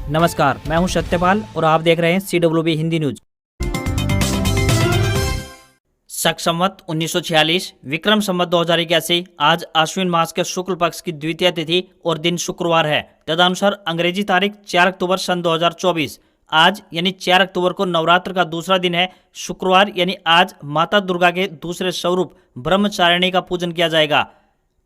नमस्कार, मैं हूं सत्यपाल और आप देख रहे हैं CWB हिंदी न्यूज। शक संवत 1946 विक्रम संवत 2081 आज आश्विन मास के शुक्ल पक्ष की द्वितीय तिथि और दिन शुक्रवार है। तदनुसार अंग्रेजी तारीख 4 अक्टूबर सन 2024 आज यानी 4 अक्टूबर को नवरात्र का दूसरा दिन है। शुक्रवार यानी आज माता दुर्गा के दूसरे स्वरूप ब्रह्मचारिणी का पूजन किया जाएगा।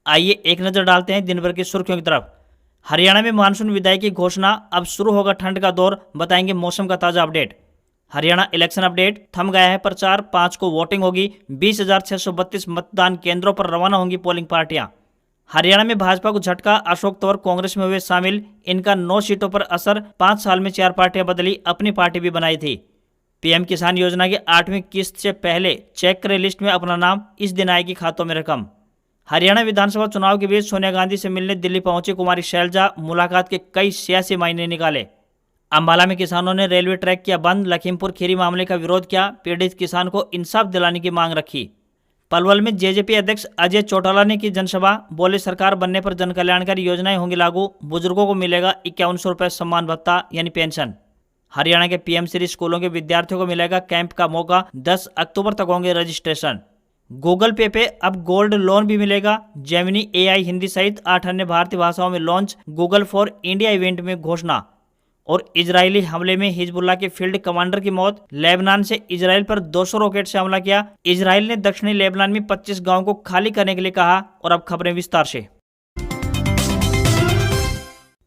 आइए एक नजर डालते हैं दिन भर की सुर्खियों की तरफ। हरियाणा में मानसून विदाई की घोषणा, अब शुरू होगा ठंड का दौर, बताएंगे मौसम का ताजा अपडेट। हरियाणा इलेक्शन अपडेट, थम गया है प्रचार, 5 को वोटिंग होगी, 20,632 मतदान केंद्रों पर रवाना होंगी पोलिंग पार्टियां। हरियाणा में भाजपा को झटका, अशोक तंवर कांग्रेस में हुए शामिल, इनका 9 सीटों पर असर, 5 साल में 4 पार्टियां बदली, अपनी पार्टी भी बनाई थी। पीएम किसान योजना की 8वीं किस्त से पहले चेक करें लिस्ट में अपना नाम, इस दिन आएगी खातों में रकम। हरियाणा विधानसभा चुनाव के बीच सोनिया गांधी से मिलने दिल्ली पहुंची कुमारी शैलजा, मुलाकात के कई सियासी मायने निकाले। अंबाला में किसानों ने रेलवे ट्रैक किया बंद, लखीमपुर खीरी मामले का विरोध किया, पीड़ित किसान को इंसाफ दिलाने की मांग रखी। पलवल में जेजेपी अध्यक्ष अजय चौटाला ने की जनसभा, बोले सरकार बनने पर जनकल्याणकारी योजनाएं होंगी लागू, बुजुर्गों को मिलेगा 5100 रुपये सम्मान भत्ता यानी पेंशन। हरियाणा के पीएमश्री स्कूलों के विद्यार्थियों को मिलेगा कैंप का मौका, 10 अक्टूबर तक होंगे रजिस्ट्रेशन। गूगल पे पे अब गोल्ड लोन भी मिलेगा। जेमिनी AI हिंदी सहित 8 अन्य भारतीय भाषाओं में launch, Google for India event में घोषणा। और इजरायली हमले में हिजबुल्लाह के फील्ड कमांडर की मौत, लेबनान से इजराइल पर 200 रॉकेट से हमला किया। इजराइल ने दक्षिणी लेबनान में 25 गांवों को खाली करने के लिए कहा। और अब खबरें विस्तार से।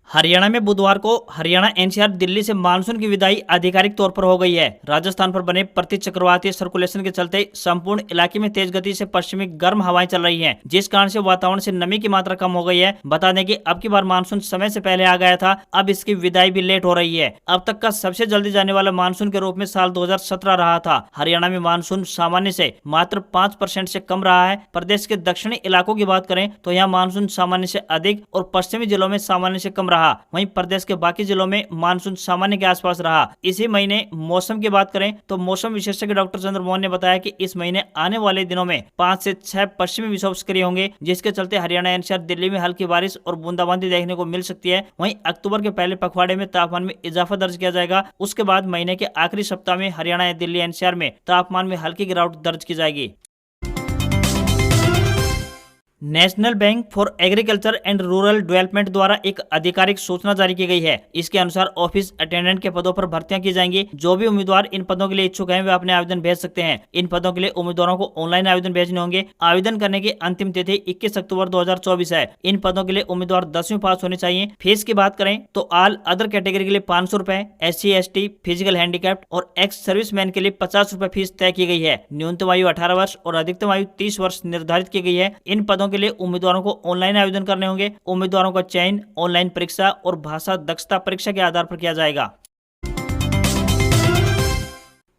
हरियाणा में बुधवार को हरियाणा NCR दिल्ली से मानसून की विदाई आधिकारिक तौर पर हो गई है। राजस्थान पर बने प्रति चक्रवातीय सर्कुलेशन के चलते संपूर्ण इलाके में तेज गति से पश्चिमी गर्म हवाएं चल रही हैं, जिस कारण से वातावरण से नमी की मात्रा कम हो गई है। बता दें कि अब की बार मानसून समय से पहले आ गया था, अब इसकी विदाई भी लेट हो रही है। अब तक का सबसे जल्दी जाने वाला मानसून के रूप में साल 2017 रहा था। हरियाणा में मानसून सामान्य से मात्र 5% से कम रहा है। प्रदेश के दक्षिणी इलाकों की बात करें तो यहाँ मानसून सामान्य से अधिक और पश्चिमी जिलों में सामान्य से कम रहा। वहीं प्रदेश के बाकी जिलों में मानसून सामान्य के आसपास रहा। इसी महीने मौसम की बात करें तो मौसम विशेषज्ञ डॉक्टर चंद्र मोहन ने बताया कि इस महीने आने वाले दिनों में 5 से 6 पश्चिमी विक्षोभ सक्रिय होंगे, जिसके चलते हरियाणा NCR दिल्ली में हल्की बारिश और बूंदाबांदी देखने को मिल सकती है। वहीं अक्टूबर के पहले पखवाड़े में तापमान में इजाफा दर्ज किया जाएगा। उसके बाद महीने के आखिरी सप्ताह में हरियाणा या दिल्ली NCR में तापमान में हल्की गिरावट दर्ज की जाएगी। National bank for agriculture and rural development द्वारा एक आधिकारिक सूचना जारी की गई है। इसके अनुसार ऑफिस अटेंडेंट के पदों पर भर्तियां की जाएंगी। जो भी उम्मीदवार इन पदों के लिए इच्छुक हैं वे अपने आवेदन भेज सकते हैं। इन पदों के लिए उम्मीदवारों को ऑनलाइन आवेदन भेजने होंगे। आवेदन करने की अंतिम तिथि 21 अक्टूबर 2024 है। इन पदों के लिए उम्मीदवार 10वीं पास होने चाहिए। फीस की बात करें तो ऑल अदर कैटेगरी के लिए 500 रुपए, SC ST, फिजिकल हैंडीकैप्ड और एक्स सर्विसमैन के लिए 50 रुपए फीस तय की गई है। न्यूनतम आयु 18 वर्ष और अधिकतम आयु 30 वर्ष निर्धारित की गई है। इन पदों के लिए उम्मीदवारों को ऑनलाइन आवेदन करने होंगे। उम्मीदवारों का चयन ऑनलाइन परीक्षा और भाषा दक्षता परीक्षा के आधार पर किया जाएगा।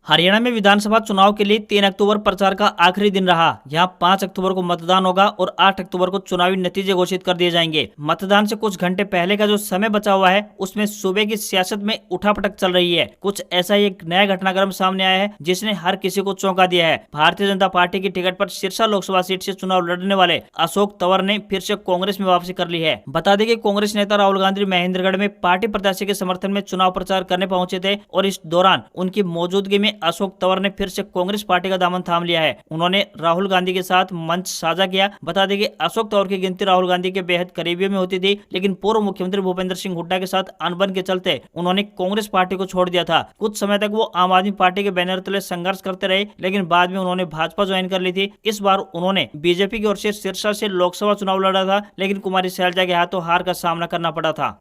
हरियाणा में विधानसभा चुनाव के लिए 3 अक्टूबर प्रचार का आखिरी दिन रहा। यहां 5 अक्टूबर को मतदान होगा और 8 अक्टूबर को चुनावी नतीजे घोषित कर दिए जाएंगे। मतदान से कुछ घंटे पहले का जो समय बचा हुआ है उसमें सूबे की सियासत में उठापटक चल रही है। कुछ ऐसा ही एक नया घटनाक्रम सामने आया है जिसने हर किसी को चौंका दिया है। भारतीय जनता पार्टी की टिकट पर सिरसा लोकसभा सीट से चुनाव लड़ने वाले अशोक तंवर ने फिर से कांग्रेस में वापसी कर ली है। बता दें कि कांग्रेस नेता राहुल गांधी महेंद्रगढ़ में पार्टी प्रत्याशी के समर्थन में चुनाव प्रचार करने पहुंचे थे और इस दौरान उनकी मौजूदगी में अशोक तंवर ने फिर से कांग्रेस पार्टी का दामन थाम लिया है। उन्होंने राहुल गांधी के साथ मंच साझा किया। बता दें कि अशोक तंवर की गिनती राहुल गांधी के बेहद करीबियों में होती थी, लेकिन पूर्व मुख्यमंत्री भूपेंद्र सिंह हुड्डा के साथ अनबन के चलते उन्होंने कांग्रेस पार्टी को छोड़ दिया था। कुछ समय तक वो आम आदमी पार्टी के बैनर तले संघर्ष करते रहे, लेकिन बाद में उन्होंने भाजपा ज्वाइन कर ली थी। इस बार उन्होंने बीजेपी की ओर से सिरसा से लोकसभा चुनाव लड़ा था, लेकिन कुमारी शैलजा के हाथों हार का सामना करना पड़ा था।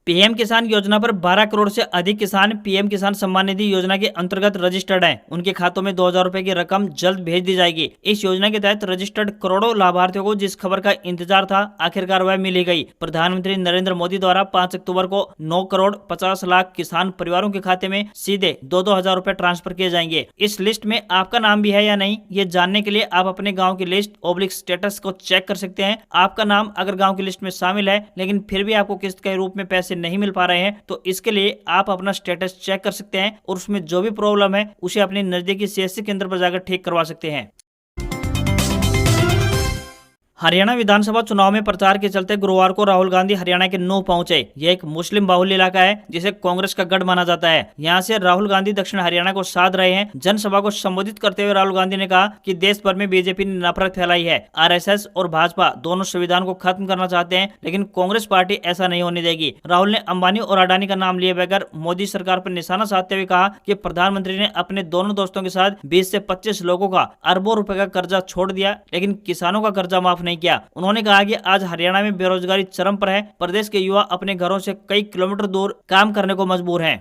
पीएम किसान योजना पर 12 करोड़ से अधिक किसान पीएम किसान सम्मान निधि योजना के अंतर्गत रजिस्टर्ड हैं। उनके खातों में 2000 रुपए की रकम जल्द भेज दी जाएगी। इस योजना के तहत रजिस्टर्ड करोड़ों लाभार्थियों को जिस खबर का इंतजार था, आखिरकार वह मिल ही गई। प्रधानमंत्री नरेंद्र मोदी द्वारा 5 अक्टूबर को 9 करोड़ 50 लाख किसान परिवारों के खाते में सीधे 2-2 हजार रुपए ट्रांसफर किए जाएंगे। इस लिस्ट में आपका नाम भी है या नहीं, ये जानने के लिए आप अपने गाँव की लिस्ट ओब्लिक स्टेटस को चेक कर सकते हैं। आपका नाम अगर गाँव की लिस्ट में शामिल है, लेकिन फिर भी आपको किस्त के रूप में पैसे नहीं मिल पा रहे हैं, तो इसके लिए आप अपना स्टेटस चेक कर सकते हैं और उसमें जो भी प्रॉब्लम है उसे अपने नजदीकी CSC केंद्र पर जाकर ठीक करवा सकते हैं। हरियाणा विधानसभा चुनाव में प्रचार के चलते गुरुवार को राहुल गांधी हरियाणा के नूह पहुंचे। यह एक मुस्लिम बाहुल्य इलाका है जिसे कांग्रेस का गढ़ माना जाता है। यहां से राहुल गांधी दक्षिण हरियाणा को साध रहे हैं। जनसभा को संबोधित करते हुए राहुल गांधी ने कहा कि देश भर में बीजेपी ने नफरत फैलाई है। आरएसएस और भाजपा दोनों संविधान को खत्म करना चाहते हैं, लेकिन कांग्रेस पार्टी ऐसा नहीं होने देगी। राहुल ने अंबानी और अडानी का नाम लिए बगैर मोदी सरकार पर निशाना साधते हुए कहा कि प्रधानमंत्री ने अपने दोनों दोस्तों के साथ 20 से 25 लोगों का अरबों रुपए का कर्जा छोड़ दिया, लेकिन किसानों का कर्जा माफ नहीं किया। उन्होंने कहा कि आज हरियाणा में बेरोजगारी चरम पर है। प्रदेश के युवा अपने घरों से कई किलोमीटर दूर काम करने को मजबूर हैं।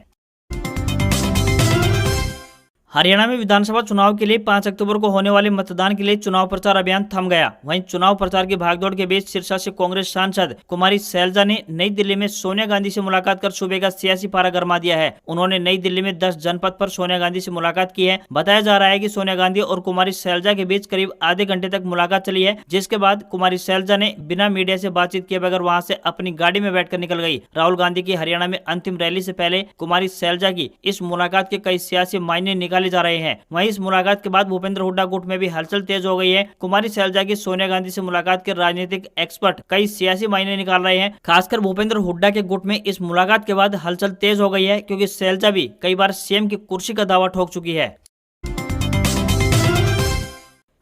हरियाणा में विधानसभा चुनाव के लिए 5 अक्टूबर को होने वाले मतदान के लिए चुनाव प्रचार अभियान थम गया। वहीं चुनाव प्रचार की भागदौड़ के बीच सिरसा से कांग्रेस सांसद कुमारी सैलजा ने नई दिल्ली में सोनिया गांधी से मुलाकात कर सूबे का सियासी पारा गरमा दिया है। उन्होंने नई दिल्ली में 10 जनपद पर सोनिया गांधी से मुलाकात की है। बताया जा रहा है कि सोनिया गांधी और कुमारी सैलजा के बीच करीब आधे घंटे तक मुलाकात चली है, जिसके बाद कुमारी सैलजा ने बिना मीडिया से बातचीत किए बगैर वहां से अपनी गाड़ी में बैठकर निकल गई। राहुल गांधी की हरियाणा में अंतिम रैली से पहले कुमारी सैलजा की इस मुलाकात के कई सियासी मायने निकाले जा रहे हैं। वहीं इस मुलाकात के बाद भूपेंद्र हुड्डा गुट में भी हलचल तेज हो गई है। कुमारी सैलजा की सोनिया गांधी से मुलाकात के राजनीतिक एक्सपर्ट कई सियासी मायने निकाल रहे हैं। खासकर भूपेंद्र हुड्डा के गुट में इस मुलाकात के बाद हलचल तेज हो गई है, क्योंकि सैलजा भी कई बार सीएम की कुर्सी का दावा ठोक चुकी है।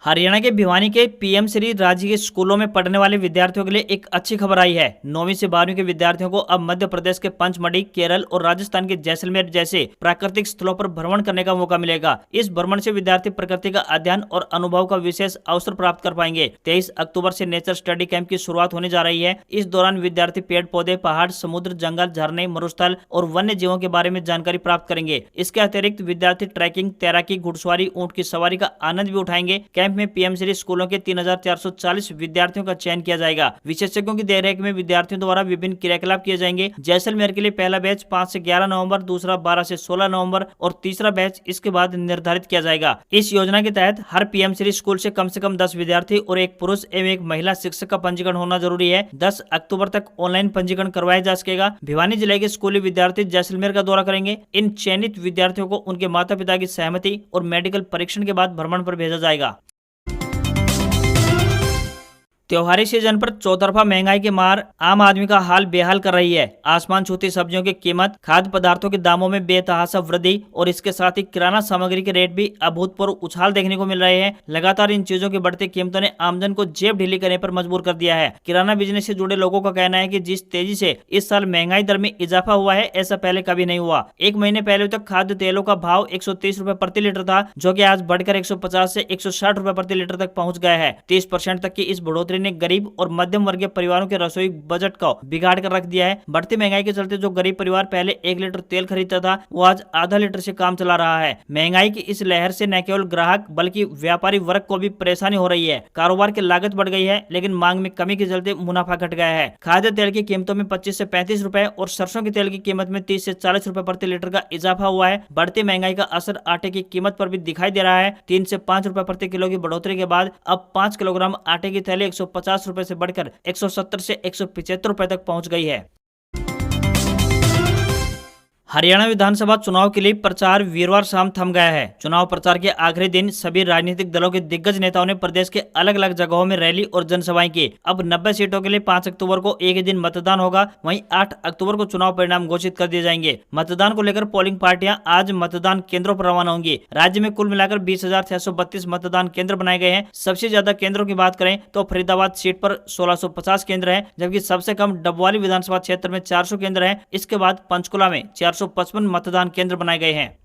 हरियाणा के भिवानी के पीएम श्री राज्य के स्कूलों में पढ़ने वाले विद्यार्थियों के लिए एक अच्छी खबर आई है। 9वीं से 12वीं के विद्यार्थियों को अब मध्य प्रदेश के पंचमढ़ी, केरल और राजस्थान के जैसलमेर जैसे प्राकृतिक स्थलों पर भ्रमण करने का मौका मिलेगा। इस भ्रमण से विद्यार्थी प्रकृति का अध्ययन और अनुभव का विशेष अवसर प्राप्त कर पाएंगे। 23 अक्टूबर से नेचर स्टडी कैंप की शुरुआत होने जा रही है। इस दौरान विद्यार्थी पेड़ पौधे, पहाड़, समुद्र, जंगल, झरने, मरुस्थल और वन्य जीवों के बारे में जानकारी प्राप्त करेंगे। इसके अतिरिक्त विद्यार्थी ट्रैकिंग, तैराकी, घुड़सवारी, ऊंट की सवारी का आनंद भी उठाएंगे। कैंप में पीएम श्री स्कूलों के 3440 विद्यार्थियों का चयन किया जाएगा। विशेषज्ञों की देखरेख में विद्यार्थियों द्वारा विभिन्न क्रियाकलाप किए जाएंगे। जैसलमेर के लिए पहला बैच 5 से 11 नवंबर, दूसरा 12 से 16 नवंबर और तीसरा बैच इसके बाद निर्धारित किया जाएगा। इस योजना के तहत हर पीएम श्री स्कूल से कम 10 विद्यार्थी और एक पुरुष एवं एक महिला शिक्षक का पंजीकरण होना जरूरी है। 10 अक्टूबर तक ऑनलाइन पंजीकरण करवाया जा सकेगा। भिवानी जिले के स्कूली विद्यार्थी जैसलमेर का दौरा करेंगे। इन चयनित विद्यार्थियों को उनके माता पिता की सहमति और मेडिकल परीक्षण के बाद भ्रमण पर भेजा जाएगा। त्योहारी सीजन पर चौतरफा महंगाई की मार आम आदमी का हाल बेहाल कर रही है। आसमान छूती सब्जियों की कीमत, खाद्य पदार्थों के दामों में बेतहाशा वृद्धि और इसके साथ ही किराना सामग्री के रेट भी अभूतपूर्व उछाल देखने को मिल रहे हैं। लगातार इन चीजों की बढ़ती कीमतों ने आमजन को जेब ढीली करने पर मजबूर कर दिया है। किराना बिजनेस से जुड़े लोगों का कहना है कि जिस तेजी से इस साल महंगाई दर में इजाफा हुआ है, ऐसा पहले कभी नहीं हुआ। एक महीने पहले तक खाद्य तेलों का भाव 130 रुपए प्रति लीटर था, जो कि आज बढ़कर 150 से 160 रुपए प्रति लीटर तक पहुंच गया है। 30% तक की इस बढ़ोतरी ने गरीब और मध्यम वर्गीय परिवारों के रसोई बजट को बिगाड़ कर रख दिया है। बढ़ती महंगाई के चलते जो गरीब परिवार पहले 1 लीटर तेल खरीदता था, वो आज आधा लीटर से काम चला रहा है। महंगाई की इस लहर से न केवल ग्राहक बल्कि व्यापारी वर्ग को भी परेशानी हो रही है। कारोबार की लागत बढ़ गई है, लेकिन मांग में कमी के चलते मुनाफा घट गया है। खाद्य तेल की कीमतों में 25 से 35 रुपए और सरसों के तेल की कीमत में 30 से 40 रुपए प्रति लीटर का इजाफा हुआ है। बढ़ती महंगाई का असर आटे की कीमत पर भी दिखाई दे रहा है। 3 से 5 रुपए प्रति किलो की बढ़ोतरी के बाद अब 5 किलोग्राम आटे की थैली 150 रुपए से बढ़कर 170 से 175 रुपए तक पहुंच गई है। हरियाणा विधानसभा चुनाव के लिए प्रचार वीरवार शाम थम गया है। चुनाव प्रचार के आखिरी दिन सभी राजनीतिक दलों के दिग्गज नेताओं ने प्रदेश के अलग अलग जगहों में रैली और जनसभाएं की। अब 90 सीटों के लिए 5 अक्टूबर को एक ही दिन मतदान होगा। वहीं 8 अक्टूबर को चुनाव परिणाम घोषित कर दिए जाएंगे। मतदान को लेकर पोलिंग पार्टियां आज मतदान केंद्रों पर रवाना होंगी। राज्य में कुल मिलाकर 20,632 मतदान केंद्र बनाए गए हैं। सबसे ज्यादा केंद्रों की बात करें तो फरीदाबाद सीट पर 1650 केंद्र है, जबकि सबसे कम डबवाली विधानसभा क्षेत्र में 400 केंद्र है। इसके बाद पंचकुला में 455 मतदान केंद्र बनाए गए हैं।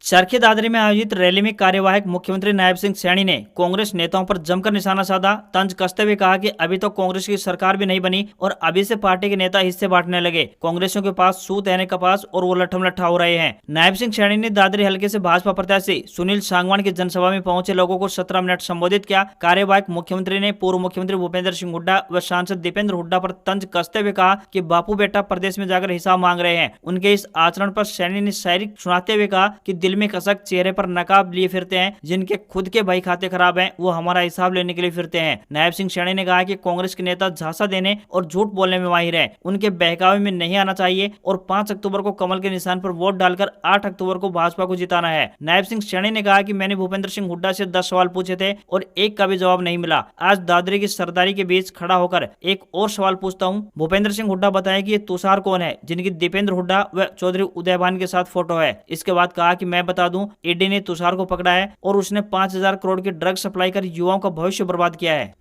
चरखी दादरी में आयोजित रैली में कार्यवाहक मुख्यमंत्री नायब सिंह सैनी ने कांग्रेस नेताओं पर जमकर निशाना साधा। तंज कसते हुए कहा कि अभी तो कांग्रेस की सरकार भी नहीं बनी और अभी से पार्टी के नेता हिस्से बांटने लगे। कांग्रेसियों के पास सूत है कपास और वो लट्ठम लट्ठा हो रहे हैं। नायब सिंह सैनी ने दादरी हलके से भाजपा प्रत्याशी सुनील सांगवान की जनसभा में पहुंचे लोगों को 17 मिनट संबोधित किया। कार्यवाहक मुख्यमंत्री ने पूर्व मुख्यमंत्री भूपेंद्र सिंह हुड्डा व सांसद दीपेंद्र हुड्डा पर तंज कसते हुए कहा कि बापू बेटा प्रदेश में जाकर हिसाब मांग रहे हैं। उनके इस आचरण पर सैनी ने शायरी सुनाते हुए कहा कि दिल फिल्मी कसक, चेहरे पर नकाब लिए फिरते हैं, जिनके खुद के भाई खाते खराब हैं, वो हमारा हिसाब लेने के लिए फिरते हैं। नायब सिंह सैनी ने कहा कि कांग्रेस के नेता झांसा देने और झूठ बोलने में माहिर हैं, उनके बहकावे में नहीं आना चाहिए और 5 अक्टूबर को कमल के निशान पर वोट डालकर 8 अक्टूबर को भाजपा को जिताना है। नायब सिंह सैनी ने कहा कि मैंने भूपेंद्र सिंह हुड्डा से 10 सवाल पूछे थे और एक का भी जवाब नहीं मिला। आज दादरी की सरदारी के बीच खड़ा होकर एक और सवाल पूछता हूं। भूपेंद्र सिंह हुड्डा बताएं कि ये तुषार कौन है, जिनकी दीपेंद्र हुड्डा व चौधरी उदयभान के साथ फोटो है। इसके बाद कहा कि मैं बता दूं, ईडी ने तुषार को पकड़ा है और उसने 5,000 करोड़ की ड्रग सप्लाई कर युवाओं का भविष्य बर्बाद किया है।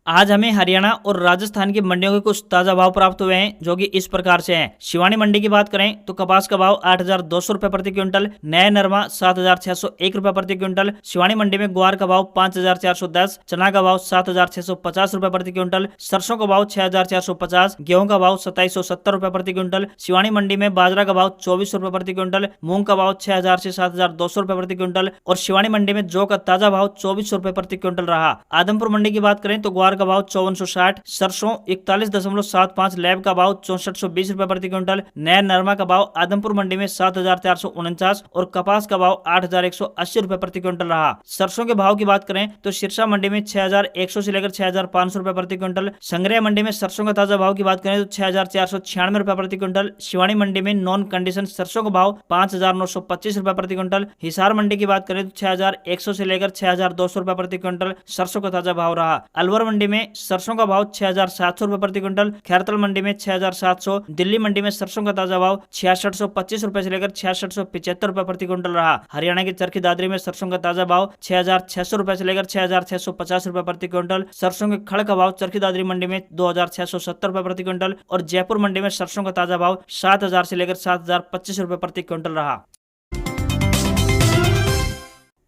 आज हमें हरियाणा और राजस्थान की मंडियों के कुछ ताजा भाव प्राप्त हुए हैं, जो कि इस प्रकार से हैं। शिवानी मंडी की बात करें तो कपास का भाव 8,200 रुपए प्रति क्विंटल, नया नरमा 7,601 रुपए प्रति क्विंटल। शिवानी मंडी में ग्वार का भाव 5,410, चना का भाव 7,650 रुपए प्रति क्विंटल, सरसों का भाव 6,450, गेहूं का भाव 2,770 रुपए प्रति क्विंटल। शिवानी मंडी में बाजरा का भाव 24 रुपए प्रति क्विंटल, मूंग का भाव 6,000 से 7,200 रुपए प्रति क्विंटल और शिवानी मंडी में जौ का ताजा भाव 24 रुपए प्रति क्विंटल रहा। आदमपुर मंडी की बात करें तो ग्वार का भाव 5460, सरसों 41.75, लैब का भाव 6420 रुपए प्रति क्विंटल, नया नरमा का भाव आदमपुर मंडी में 7,449 और कपास का भाव 8,180 रुपए प्रति क्विंटल रहा। सरसों के भाव की बात करें तो सिरसा मंडी में 6,100 से लेकर 6,500 रुपए प्रति क्विंटल, संग्रह मंडी में सरसों का ताजा भाव की बात करें तो 6,496 रुपए प्रति क्विंटल, शिवानी मंडी में नॉन कंडीशन सरसों का भाव 5,925 रुपए प्रति क्विंटल, हिसार मंडी की बात करें तो 6,100 से लेकर 6,200 रुपए प्रति क्विंटल सरसों का ताजा भाव रहा। अलवर मंडी में सरसों का भाव 6,700 रुपए प्रति क्विंटल, खैरतल मंडी में 6,700, दिल्ली मंडी में सरसों का ताजा भाव 6,625 रुपए से लेकर 6,675 रुपए प्रति क्विंटल रहा। हरियाणा की चरखी दादरी में सरसों का ताजा भाव 6,600 रुपए से लेकर 6,650 रुपए प्रति क्विंटल, सरसों के खड़ का भाव चरखी दादरी मंडी में 2,670 रुपए प्रति क्विंटल और जयपुर मंडी में सरसों का ताजा भाव 7,000 से लेकर 7,025 रुपए प्रति क्विंटल रहा।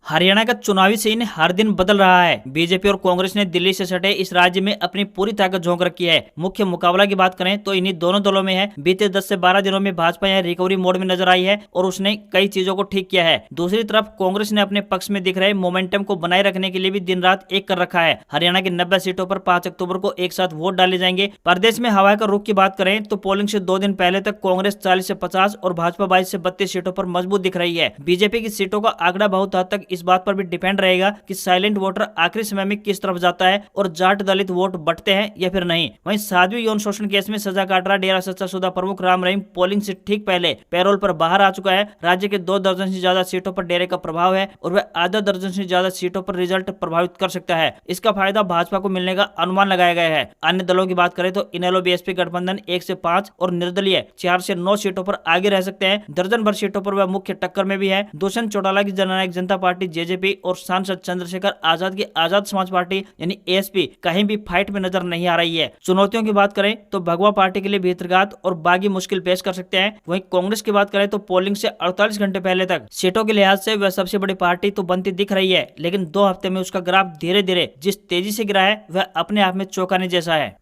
हरियाणा का चुनावी सीन हर दिन बदल रहा है। बीजेपी और कांग्रेस ने दिल्ली से सटे इस राज्य में अपनी पूरी ताकत झोंक रखी है। मुख्य मुकाबला की बात करें तो इन्हीं दोनों दलों में है। बीते 10 से 12 दिनों में भाजपा यहाँ रिकवरी मोड में नजर आई है और उसने कई चीजों को ठीक किया है। दूसरी तरफ कांग्रेस ने अपने पक्ष में दिख रहे मोमेंटम को बनाए रखने के लिए भी दिन रात एक कर रखा है। हरियाणा की 90 सीटों पर 5 अक्टूबर को एक साथ वोट डाले जाएंगे। प्रदेश में हवा का रुख की बात करें तो पोलिंग से 2 दिन पहले तक कांग्रेस 40 से 50 और भाजपा 22 से 32 सीटों पर मजबूत दिख रही है। बीजेपी की सीटों का आंकड़ा बहुत हद तक इस बात पर भी डिपेंड रहेगा कि साइलेंट वोटर आखिरी समय में किस तरफ जाता है और जाट दलित वोट बंटते हैं या फिर नहीं। वहीं साध्वी यौन शोषण केस में सजा काट रहा डेरा सच्चा सौदा प्रमुख राम रहीम पोलिंग से ठीक पहले पैरोल पर बाहर आ चुका है। राज्य के 2 दर्जन से ज्यादा सीटों पर डेरे का प्रभाव है और वह आधा दर्जन से ज्यादा सीटों पर रिजल्ट प्रभावित कर सकता है। इसका फायदा भाजपा को मिलने का अनुमान लगाया गया है। अन्य दलों की बात करें तो इनेलो बीएसपी गठबंधन 1 से 5 और निर्दलीय 4 से 9 सीटों पर आगे रह सकते हैं। दर्जन भर सीटों पर वह मुख्य टक्कर में भी है। दुष्यंत चौटाला की जननायक जनता पार्टी जेजेपी और सांसद चंद्रशेखर आजाद की आजाद समाज पार्टी यानी एएसपी कहीं भी फाइट में नजर नहीं आ रही है। चुनौतियों की बात करें तो भगवा पार्टी के लिए भीतरघात और बागी मुश्किल पेश कर सकते हैं। वहीं कांग्रेस की बात करें तो पोलिंग से 48 घंटे पहले तक सीटों के लिहाज से वह सबसे बड़ी पार्टी तो बनती दिख रही है, लेकिन 2 हफ्ते में उसका ग्राफ धीरे धीरे जिस तेजी से गिरा है वह अपने आप में चौंकाने जैसा है।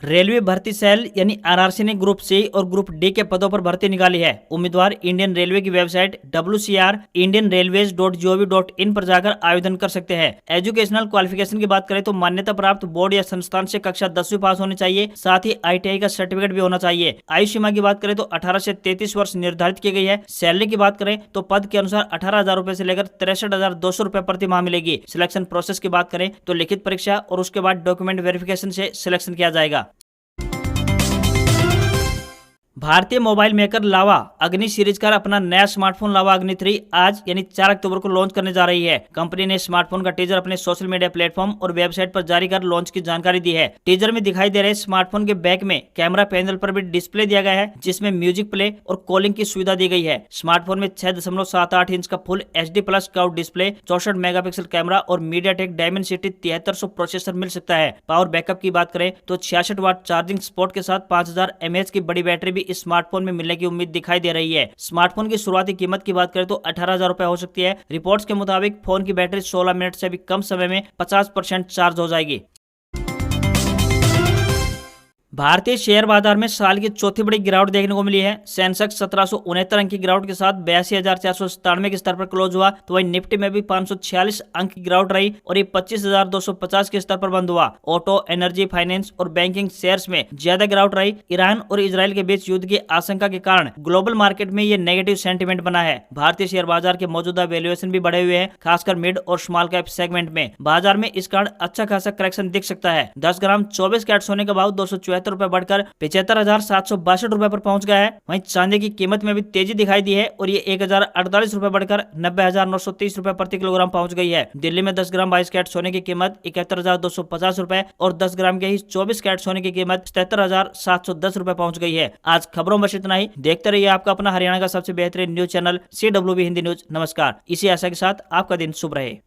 रेलवे भर्ती सेल यानी आरआरसी ने ग्रुप सी और ग्रुप डी के पदों पर भर्ती निकाली है। उम्मीदवार इंडियन रेलवे की वेबसाइट wcr.indianrailways.gov.in पर जाकर आवेदन कर सकते हैं। एजुकेशनल क्वालिफिकेशन की बात करें तो मान्यता प्राप्त बोर्ड या संस्थान से कक्षा 10वीं पास होनी चाहिए। साथ ही ITI का सर्टिफिकेट भी होना चाहिए। आयु सीमा की बात करें तो 18 से 33 वर्ष निर्धारित की गई है। सैलरी की बात करें तो पद के अनुसार 18,000 रुपए से लेकर 63,200 रुपए प्रति माह मिलेगी। सिलेक्शन प्रोसेस की बात करें तो लिखित परीक्षा और उसके बाद डॉक्यूमेंट वेरिफिकेशन से सिलेक्शन किया जाएगा। भारतीय मोबाइल मेकर लावा अग्नि सीरीज का अपना नया स्मार्टफोन लावा अग्नि 3 आज यानी 4 अक्टूबर को लॉन्च करने जा रही है। कंपनी ने स्मार्टफोन का टीजर अपने सोशल मीडिया प्लेटफॉर्म और वेबसाइट पर जारी कर लॉन्च की जानकारी दी है। टीजर में दिखाई दे रहे स्मार्टफोन के बैक में कैमरा पैनल पर भी डिस्प्ले दिया गया है, जिसमें म्यूजिक प्ले और कॉलिंग की सुविधा दी गई है। स्मार्टफोन में 6.78 इंच का full HD+ curve display, 64 megapixel camera और मीडियाटेक डायमेंसिटी 7300 प्रोसेसर मिल सकता है। पावर बैकअप की बात करें तो 66 वाट चार्जिंग सपोर्ट के साथ 5000 mAh की बड़ी बैटरी भी इस स्मार्टफोन में मिलने की उम्मीद दिखाई दे रही है। स्मार्टफोन की शुरुआती कीमत की बात करें तो 18,000 रुपए हो सकती है। रिपोर्ट्स के मुताबिक फोन की बैटरी 16 मिनट से भी कम समय में 50% चार्ज हो जाएगी। भारतीय शेयर बाजार में साल की चौथी बड़ी गिरावट देखने को मिली है। सेंसेक्स 1769 अंक की गिरावट के साथ 82,497 के स्तर पर क्लोज हुआ, तो वही निफ्टी में भी 546 अंक की गिरावट रही और ये 25,250 के स्तर पर बंद हुआ। ऑटो, एनर्जी, फाइनेंस और बैंकिंग शेयर्स में ज्यादा गिरावट रही। ईरान और इजराइल के बीच युद्ध की आशंका के कारण ग्लोबल मार्केट में ये नेगेटिव सेंटीमेंट बना है। भारतीय शेयर बाजार के मौजूदा वैल्यूएशन भी बढ़े हुए हैं, खासकर मिड और स्मॉल कैप सेगमेंट में। बाजार में इस कारण अच्छा खासा करेक्शन दिख सकता है। 10 ग्राम 24 कैरेट सोने का भाव 274 रुपए बढ़कर 75,762 रुपए पर पहुंच गया है। वहीं चांदी की कीमत में भी तेजी दिखाई दी है और ये 1,048 रुपए बढ़कर 90,930 रुपए प्रति किलोग्राम पहुंच गई है। दिल्ली में 10 ग्राम 22 कैरेट सोने की कीमत 71,250 रुपए और 10 ग्राम के ही 24 कैरेट सोने की कीमत 77,710 रुपए पहुंच गई है। आज खबरों में बस इतना ही। देखते रहिए आपका अपना हरियाणा का सबसे बेहतरीन news channel CWB Hindi news. नमस्कार। इसी आशा के साथ आपका दिन शुभ रहे।